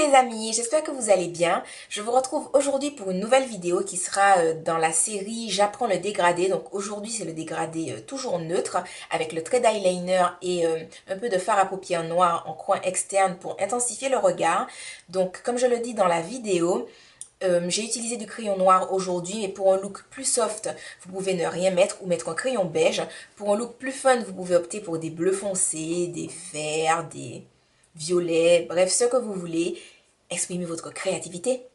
les amis, j'espère que vous allez bien. Je vous retrouve aujourd'hui pour une nouvelle vidéo qui sera dans la série J'apprends le dégradé. Donc aujourd'hui c'est le dégradé toujours neutre avec le trait d'eyeliner et un peu de fard à paupières noir en coin externe pour intensifier le regard. Donc comme je le dis dans la vidéo, j'ai utilisé du crayon noir aujourd'hui, mais pour un look plus soft, vous pouvez ne rien mettre ou mettre un crayon beige. Pour un look plus fun, vous pouvez opter pour des bleus foncés, des verts, des violets, bref, ce que vous voulez. Exprimez votre créativité.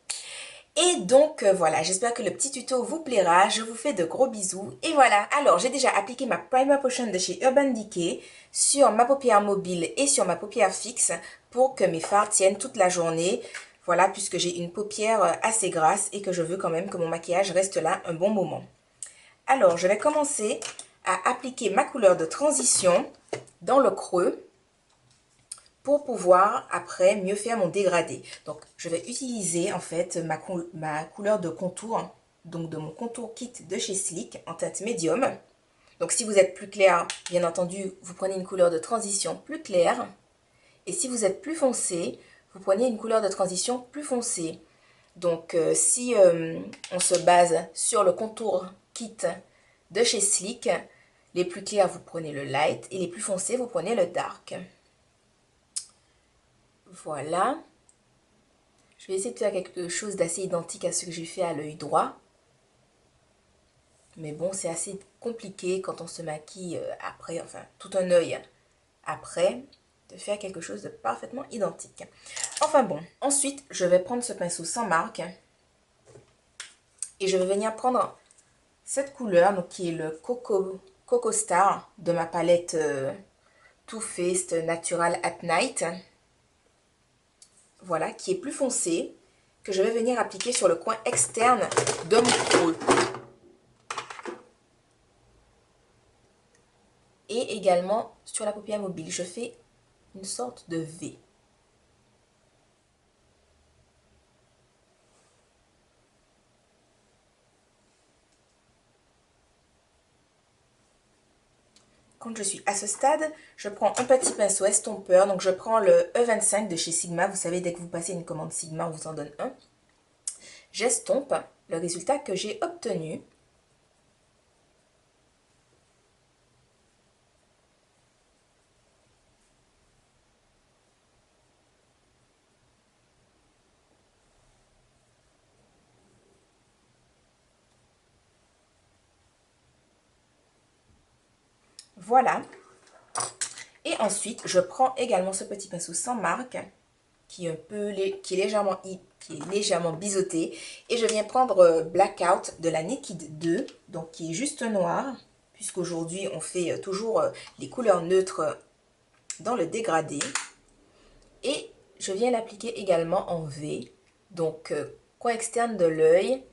Et donc voilà, j'espère que le petit tuto vous plaira. Je vous fais de gros bisous. Et voilà, alors j'ai déjà appliqué ma Primer Potion de chez Urban Decay sur ma paupière mobile et sur ma paupière fixe pour que mes fards tiennent toute la journée. Voilà, puisque j'ai une paupière assez grasse et que je veux quand même que mon maquillage reste là un bon moment. Alors, je vais commencer à appliquer ma couleur de transition dans le creux pour pouvoir après mieux faire mon dégradé. Donc je vais utiliser en fait ma couleur de contour, donc de mon contour kit de chez Sleek en teinte médium. Donc si vous êtes plus clair, bien entendu, vous prenez une couleur de transition plus claire. Et si vous êtes plus foncé, vous prenez une couleur de transition plus foncée. Donc si on se base sur le contour kit de chez Sleek, les plus clairs vous prenez le light et les plus foncés vous prenez le dark. Voilà. Je vais essayer de faire quelque chose d'assez identique à ce que j'ai fait à l'œil droit. Mais bon, c'est assez compliqué quand on se maquille après, enfin, tout un œil après, de faire quelque chose de parfaitement identique. Enfin bon, ensuite, je vais prendre ce pinceau sans marque et je vais venir prendre cette couleur, donc qui est le Coco Star de ma palette Too Faced Natural at Night. Voilà, qui est plus foncé, que je vais venir appliquer sur le coin externe de mon creux. Et également sur la paupière mobile, je fais une sorte de V. Quand je suis à ce stade, je prends un petit pinceau estompeur. Donc je prends le E25 de chez Sigma. Vous savez, dès que vous passez une commande Sigma, on vous en donne un. J'estompe le résultat que j'ai obtenu. Voilà. Et ensuite, je prends également ce petit pinceau sans marque qui est légèrement biseauté. Et je viens prendre Blackout de la Naked 2, donc qui est juste noir, puisqu'aujourd'hui on fait toujours les couleurs neutres dans le dégradé. Et je viens l'appliquer également en V, donc coin externe de l'œil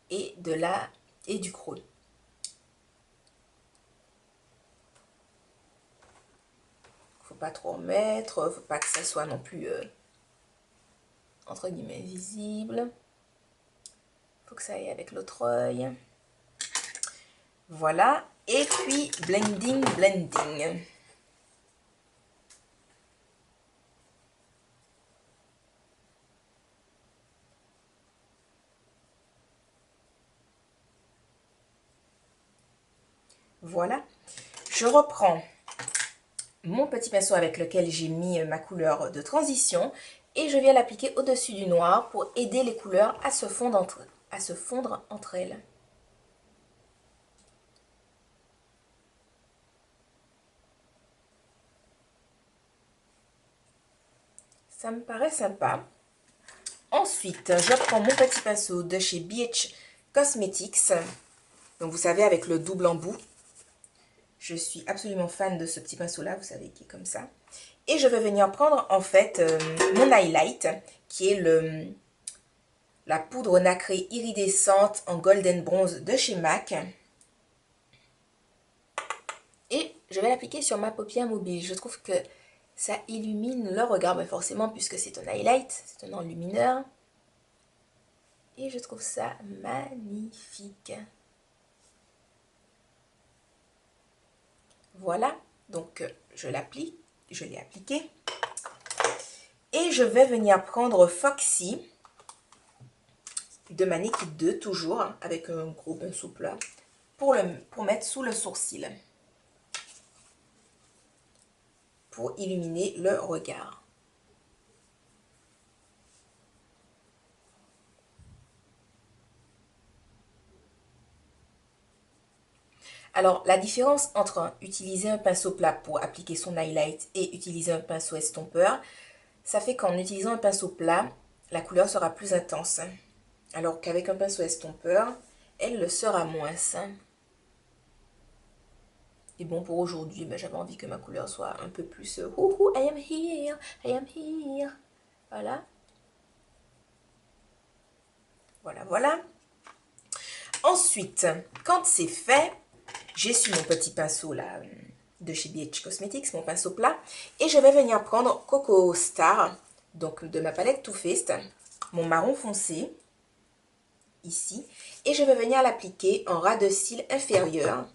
et du creux. Faut pas trop en mettre, faut pas que ça soit non plus entre guillemets visible. Faut que ça aille avec l'autre œil. Voilà. Et puis blending. Voilà. Je reprends mon petit pinceau avec lequel j'ai mis ma couleur de transition et je viens l'appliquer au-dessus du noir pour aider les couleurs à se fondre entre elles. Ça me paraît sympa. Ensuite, je prends mon petit pinceau de chez BH Cosmetics. Donc vous savez, avec le double embout. Je suis absolument fan de ce petit pinceau-là, vous savez, qui est comme ça. Et je vais venir prendre en fait mon highlight, qui est la poudre nacrée iridescente en golden bronze de chez MAC. Et je vais l'appliquer sur ma paupière mobile. Je trouve que ça illumine le regard, mais forcément, puisque c'est un highlight, c'est un enlumineur. Et je trouve ça magnifique. Voilà, donc je l'ai appliqué. Et je vais venir prendre Foxy de ma Naked 2, toujours, hein, avec un gros pinceau plat, pour mettre sous le sourcil, pour illuminer le regard. Alors, la différence entre utiliser un pinceau plat pour appliquer son highlight et utiliser un pinceau estompeur, ça fait qu'en utilisant un pinceau plat, la couleur sera plus intense. Alors qu'avec un pinceau estompeur, elle le sera moins. Et bon, pour aujourd'hui, ben, j'avais envie que ma couleur soit un peu plus I am here, I am here. Voilà. Voilà, voilà. Ensuite, quand c'est fait, j'ai su mon petit pinceau là de chez BH Cosmetics, mon pinceau plat. Et je vais venir prendre Coco Star, donc de ma palette Too Faced, mon marron foncé, ici. Et je vais venir l'appliquer en ras de cils inférieur.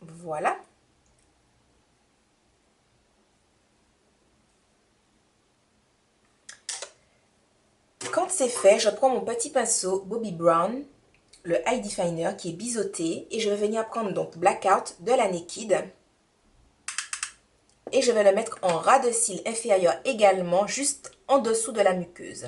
Voilà. Quand c'est fait, je prends mon petit pinceau Bobbi Brown, le Eye Definer qui est biseauté, et je vais venir prendre donc Blackout de la Naked. Et je vais le mettre en ras de cils inférieur également, juste en dessous de la muqueuse.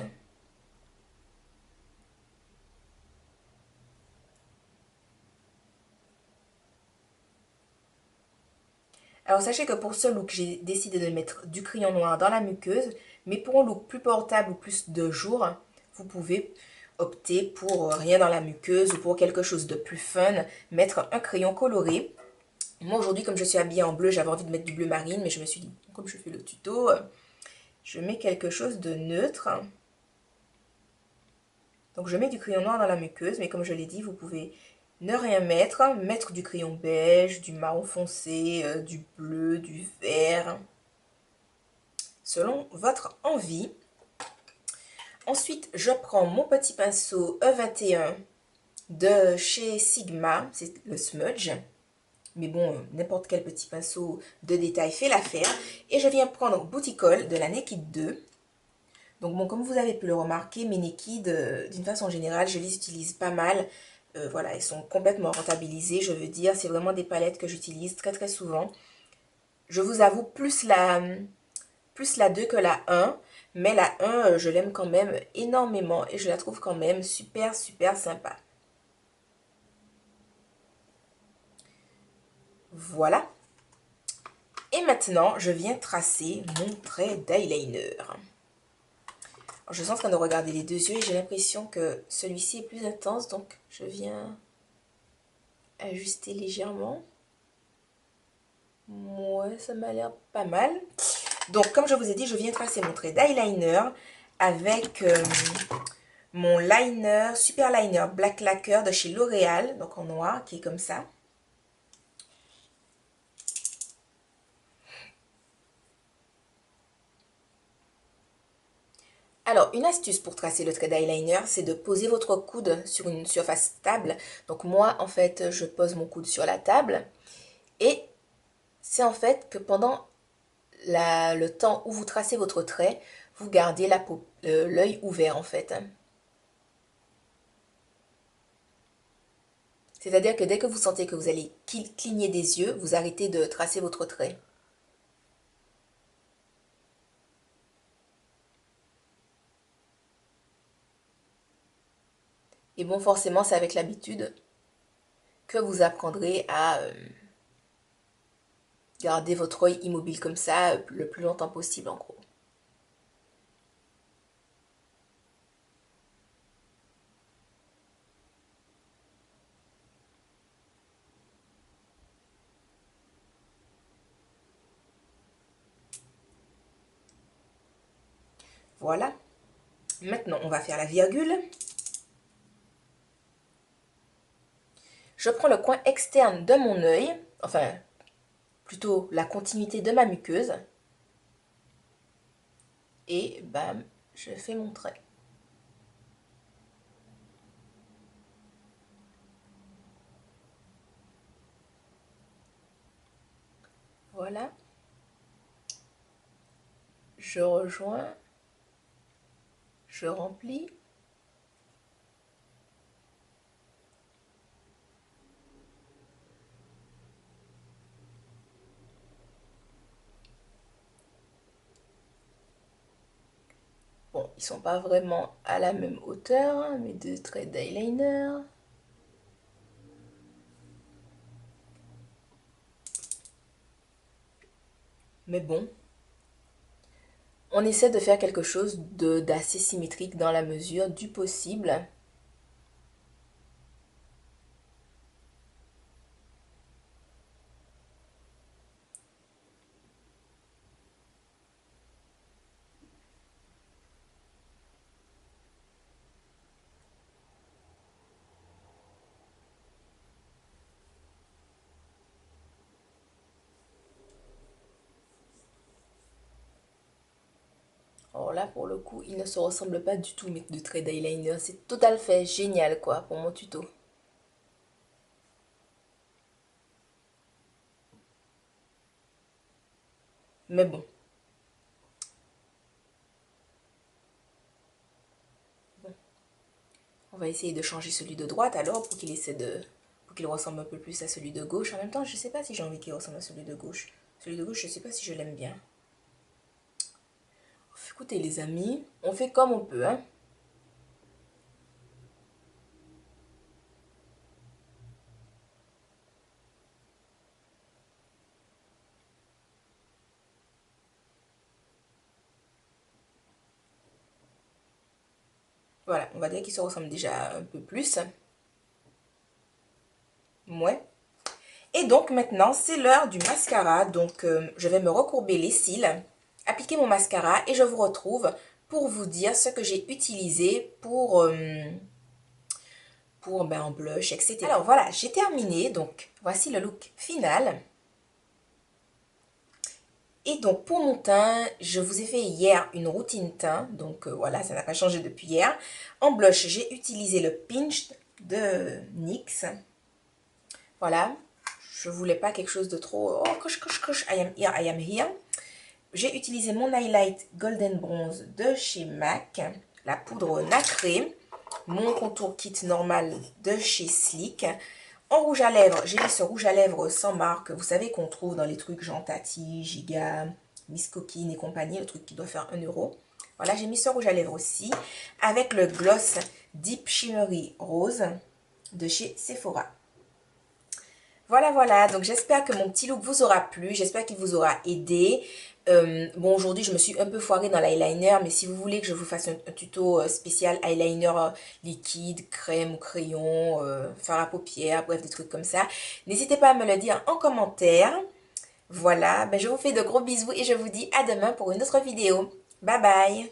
Alors sachez que pour ce look, j'ai décidé de mettre du crayon noir dans la muqueuse, mais pour un look plus portable ou plus de jour, vous pouvez opter pour rien dans la muqueuse ou pour quelque chose de plus fun, mettre un crayon coloré. Moi aujourd'hui, comme je suis habillée en bleu, j'avais envie de mettre du bleu marine, mais je me suis dit, comme je fais le tuto, je mets quelque chose de neutre. Donc je mets du crayon noir dans la muqueuse, mais comme je l'ai dit, vous pouvez ne rien mettre, mettre du crayon beige, du marron foncé, du bleu, du vert, selon votre envie. Ensuite, je prends mon petit pinceau E21 de chez Sigma, c'est le smudge. Mais bon, n'importe quel petit pinceau de détail fait l'affaire. Et je viens prendre Bouticole de la Naked 2. Donc bon, comme vous avez pu le remarquer, mes Naked, d'une façon générale, je les utilise pas mal. Voilà, elles sont complètement rentabilisées, je veux dire. C'est vraiment des palettes que j'utilise très très souvent. Je vous avoue, plus la 2 que la 1. Mais la 1, je l'aime quand même énormément et je la trouve quand même super super sympa. Voilà. Et maintenant, je viens tracer mon trait d'eyeliner. Je suis en train de regarder les deux yeux et j'ai l'impression que celui-ci est plus intense, donc je viens ajuster légèrement. Ouais, ça m'a l'air pas mal. Donc, comme je vous ai dit, je viens tracer mon trait d'eyeliner avec mon liner, super liner Black Lacquer de chez L'Oréal, donc en noir, qui est comme ça. Alors, une astuce pour tracer le trait d'eyeliner, c'est de poser votre coude sur une surface stable. Donc moi, en fait, je pose mon coude sur la table. Et c'est en fait que pendant le temps où vous tracez votre trait, vous gardez l'œil ouvert en fait. C'est-à-dire que dès que vous sentez que vous allez cligner des yeux, vous arrêtez de tracer votre trait. Et bon, forcément, c'est avec l'habitude que vous apprendrez à garder votre œil immobile comme ça le plus longtemps possible en gros. Voilà. Maintenant, on va faire la virgule. Je prends le coin externe de mon œil, enfin, plutôt la continuité de ma muqueuse. Et bam, je fais mon trait. Voilà. Je rejoins. Je remplis. Bon, ils sont pas vraiment à la même hauteur, hein, mes deux traits d'eyeliner. Mais bon, on essaie de faire quelque chose d'assez symétrique dans la mesure du possible. Alors là, pour le coup, ils ne se ressemblent pas du tout, mes deux traits d'eyeliner. C'est total fait génial, quoi, pour mon tuto. Mais bon, on va essayer de changer celui de droite alors pour qu'il essaie de... pour qu'il ressemble un peu plus à celui de gauche. En même temps, je sais pas si j'ai envie qu'il ressemble à celui de gauche. Celui de gauche, je sais pas si je l'aime bien. Écoutez les amis, on fait comme on peut, hein. Voilà, on va dire qu'ils se ressemblent déjà un peu plus. Ouais. Et donc maintenant, c'est l'heure du mascara. Donc, je vais me recourber les cils, appliquer mon mascara et je vous retrouve pour vous dire ce que j'ai utilisé pour un blush, etc. Alors voilà, j'ai terminé. Donc, voici le look final. Et donc, pour mon teint, je vous ai fait hier une routine teint. Donc, voilà, ça n'a pas changé depuis hier. En blush, j'ai utilisé le Pinch de NYX. Voilà. Je voulais pas quelque chose de trop... Oh, coche, I am here, I am here. J'ai utilisé mon highlight Golden Bronze de chez MAC. La poudre nacrée. Mon contour kit normal de chez Sleek. En rouge à lèvres, j'ai mis ce rouge à lèvres sans marque. Vous savez qu'on trouve dans les trucs Jean Tati, Giga, Miss Coquine et compagnie. Le truc qui doit faire 1 euro. Voilà, j'ai mis ce rouge à lèvres aussi. Avec le gloss Deep Shimmery Rose de chez Sephora. Voilà, voilà, donc j'espère que mon petit look vous aura plu, j'espère qu'il vous aura aidé. Bon, aujourd'hui, je me suis un peu foirée dans l'eyeliner, mais si vous voulez que je vous fasse un tuto spécial eyeliner liquide, crème ou crayon, faire la paupière, bref, des trucs comme ça, n'hésitez pas à me le dire en commentaire. Voilà, ben, je vous fais de gros bisous et je vous dis à demain pour une autre vidéo. Bye bye!